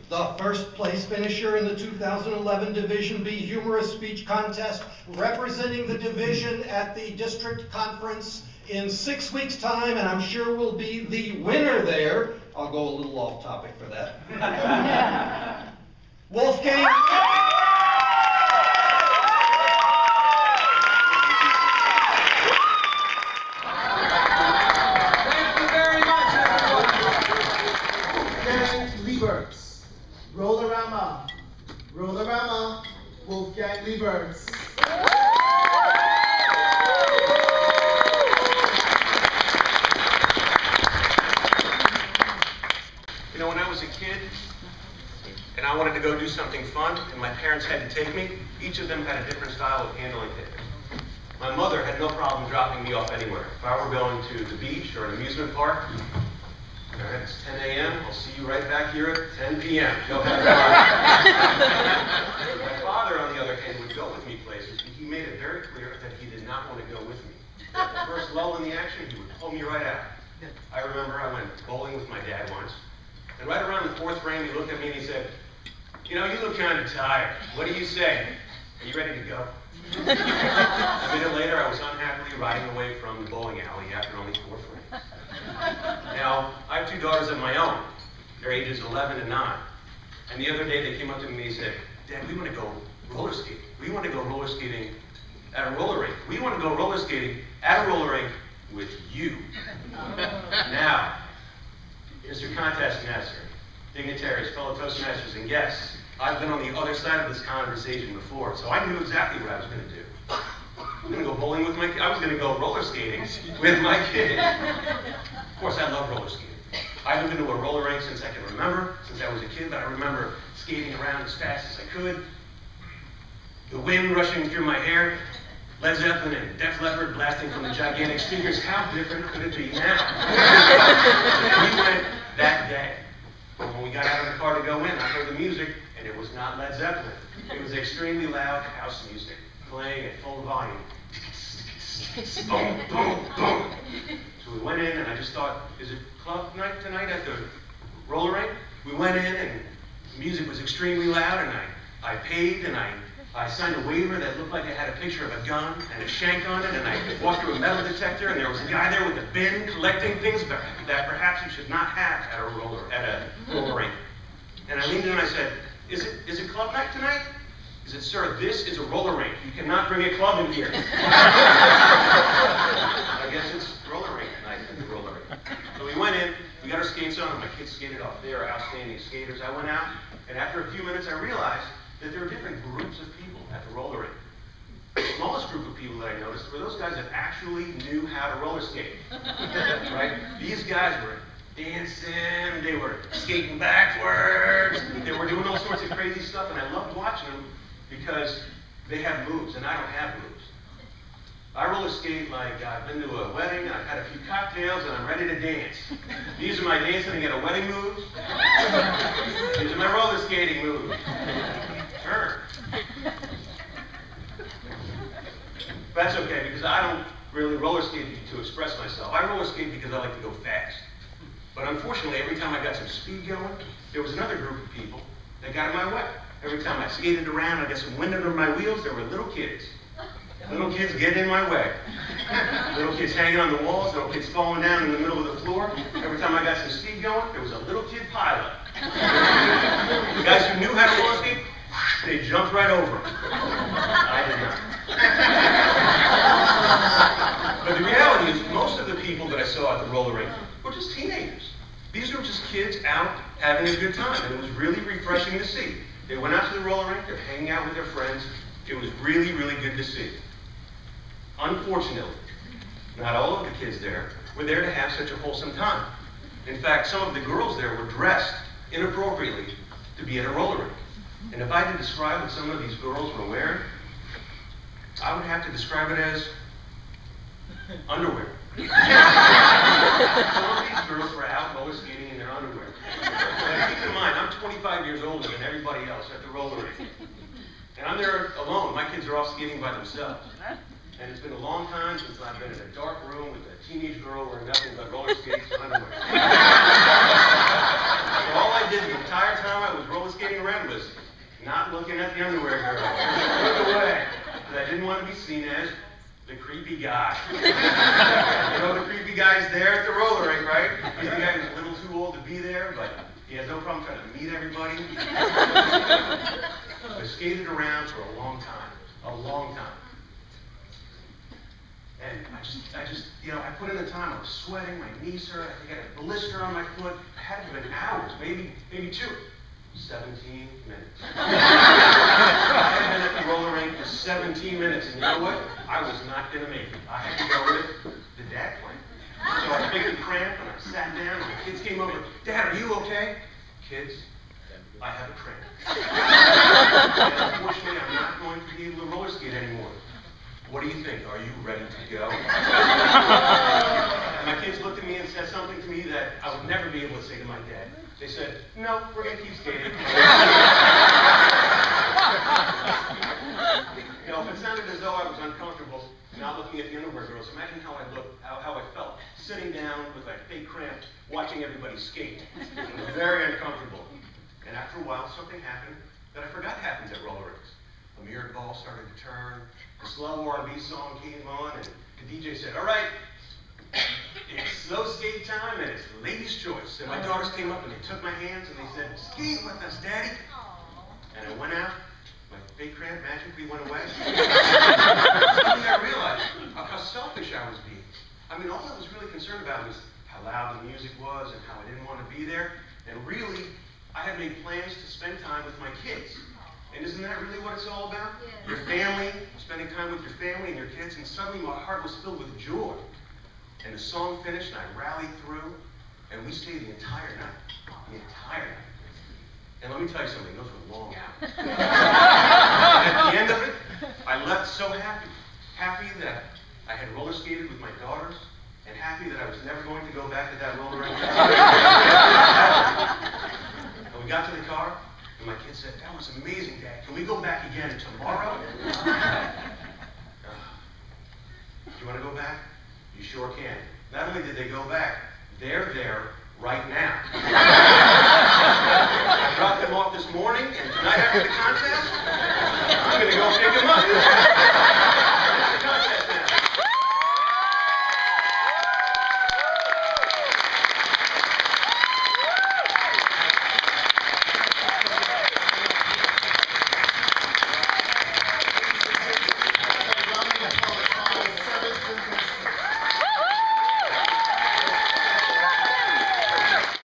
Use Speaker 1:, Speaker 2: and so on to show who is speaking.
Speaker 1: the first place finisher in the 2011 Division B Humorous Speech Contest, representing the division at the district conference in 6 weeks' time, and I'm sure will be the winner there. I'll go a little off topic for that. Wolfgang.
Speaker 2: Liebertz. Rollerama, Wolfgang Liebertz.
Speaker 3: You know, when I was a kid and I wanted to go do something fun and my parents had to take me, each of them had a different style of handling things. My mother had no problem dropping me off anywhere. If I were going to the beach or an amusement park, all right, it's 10 a.m. I'll see you right back here at 10 p.m. Go have fun. My father, on the other hand, would go with me places, but he made it very clear that he did not want to go with me. At the first lull in the action, he would pull me right out. I remember I went bowling with my dad once, and right around the fourth frame, he looked at me and he said, "You know, you look kind of tired. What do you say? Are you ready to go?" A minute later, I was unhappily riding away from the bowling alley after only 4 frames. Now, I have 2 daughters of my own. Their ages 11 and 9. And the other day they came up to me and said, "Dad, we want to go roller skating. We want to go roller skating at a roller rink. We want to go roller skating at a roller rink with you." Now, Mr. Contest Master, dignitaries, fellow Toastmasters, and guests, I've been on the other side of this conversation before, so I knew exactly what I was going to do. I'm going to go bowling with my kids. I was going to go roller skating with my kids. Of course, I love roller skating. I haven't been to a roller rink since I can remember, since I was a kid, but I remember skating around as fast as I could. The wind rushing through my hair, Led Zeppelin and Def Leppard blasting from the gigantic speakers. How different could it be now? We went that day. When we got out of the car to go in, I heard the music, and it was not Led Zeppelin. It was extremely loud house music, playing at full volume. Boom, boom, boom. So we went in, and I just thought, is it club night tonight at the roller rink? We went in, and the music was extremely loud, and I paid, and I signed a waiver that looked like it had a picture of a gun and a shank on it, and I walked through a metal detector, and there was a guy there with a bin collecting things that perhaps you should not have at a roller rink. And I leaned in and I said, is it club night tonight? He said, "Sir, this is a roller rink. You cannot bring a club in here." I guess it's roller rink night at the roller rink. So we went in, we got our skates on, and my kids skated off. They are outstanding skaters. I went out, and after a few minutes I realized that there were different groups of people at the roller rink. The smallest group of people that I noticed were those guys that actually knew how to roller skate. Right? These guys were dancing, they were skating backwards, they were doing all sorts of crazy stuff, and I loved watching them because they have moves, and I don't have moves. I roller skate like I've been to a wedding, I've had a few cocktails, and I'm ready to dance. These are my dancing at a wedding moves. These are my roller skating moves. Turn. That's okay, because I don't really roller skate to express myself. I roller skate because I like to go fast. But unfortunately, every time I got some speed going, there was another group of people that got in my way. Every time I skated around, I got some wind under my wheels, there were little kids. Little kids getting in my way. Little kids hanging on the walls, little kids falling down in the middle of the floor. Every time I got some speed going, there was a little kid pilot. The guys who knew how to roller skate, they jumped right over him. I did not. But the reality is, most of the people that I saw at the roller rink were just teenagers. These were just kids out having a good time, and it was really refreshing to see. They went out to the roller rink, they're hanging out with their friends. It was really, really good to see. Unfortunately, not all of the kids there were there to have such a wholesome time. In fact, some of the girls there were dressed inappropriately to be at a roller rink. And if I had to describe what some of these girls were wearing, I would have to describe it as underwear. Some of these girls were out roller skating in their underwear. Now, keep in mind, I'm 25 years older than everybody else at the roller rink. And I'm there alone. My kids are off skating by themselves. And it's been a long time since I've been in a dark room with a teenage girl wearing nothing but roller skates and underwear. So all I did the entire time I was roller roller skating around was not looking at the underwear girl. Just look away. Because I didn't want to be seen as the creepy guy. You know, the creepy guy's there at the roller rink, right? He's the guy who's a little too old to be there, but he has no problem trying to meet everybody. I skated around for a long time. And I just, you know, I put in the time. I was sweating, my knees hurt, I think I had a blister on my foot. It had to have been hours, maybe 2. 17 minutes. I had been at the roller rink for 17 minutes, and you know what? I was not going to make it. I had to go with the dad plan. So I picked a cramp, and I sat down, and the kids came over. Dad, are you okay? Kids, I have a cramp. And unfortunately, I'm not going to be able to roller skate anymore. What do you think? Are you ready to go? And my kids looked at me and said something to me that I would never be able to say to my dad. They said, no, we're going to keep skating. You know, if it sounded as though I was uncomfortable not looking at the underwear girls, imagine how I looked, how I felt, sitting down with a fake cramp, watching everybody skate. It was very uncomfortable. And after a while, something happened that I forgot happens at roller rinks. A mirrored ball started to turn, the slow R&B song came on, and the DJ said, all right, it's slow skate time, and it's the ladies' choice. And my daughters came up, and they took my hands, and they said, skate with us, Daddy. And I went out, my fake cramp magically went away. Suddenly I realized how selfish I was being. I mean, all I was really concerned about was how loud the music was and how I didn't want to be there. And really, I had made plans to spend time with my kids. And isn't that really what it's all about? Yes. Your family, spending time with your family and your kids, and suddenly my heart was filled with joy. And the song finished, and I rallied through, and we stayed the entire night. The entire night. And let me tell you something, those were long hours. And at the end of it, I left so happy. Happy that I had roller skated with my daughters, and happy that I was never going to go back to that roller rink. And we got to the car, and my kids said, that was amazing, Dad. Can we go back again tomorrow? Do you want to go back? You sure can. Not only did they go back, they're there right now.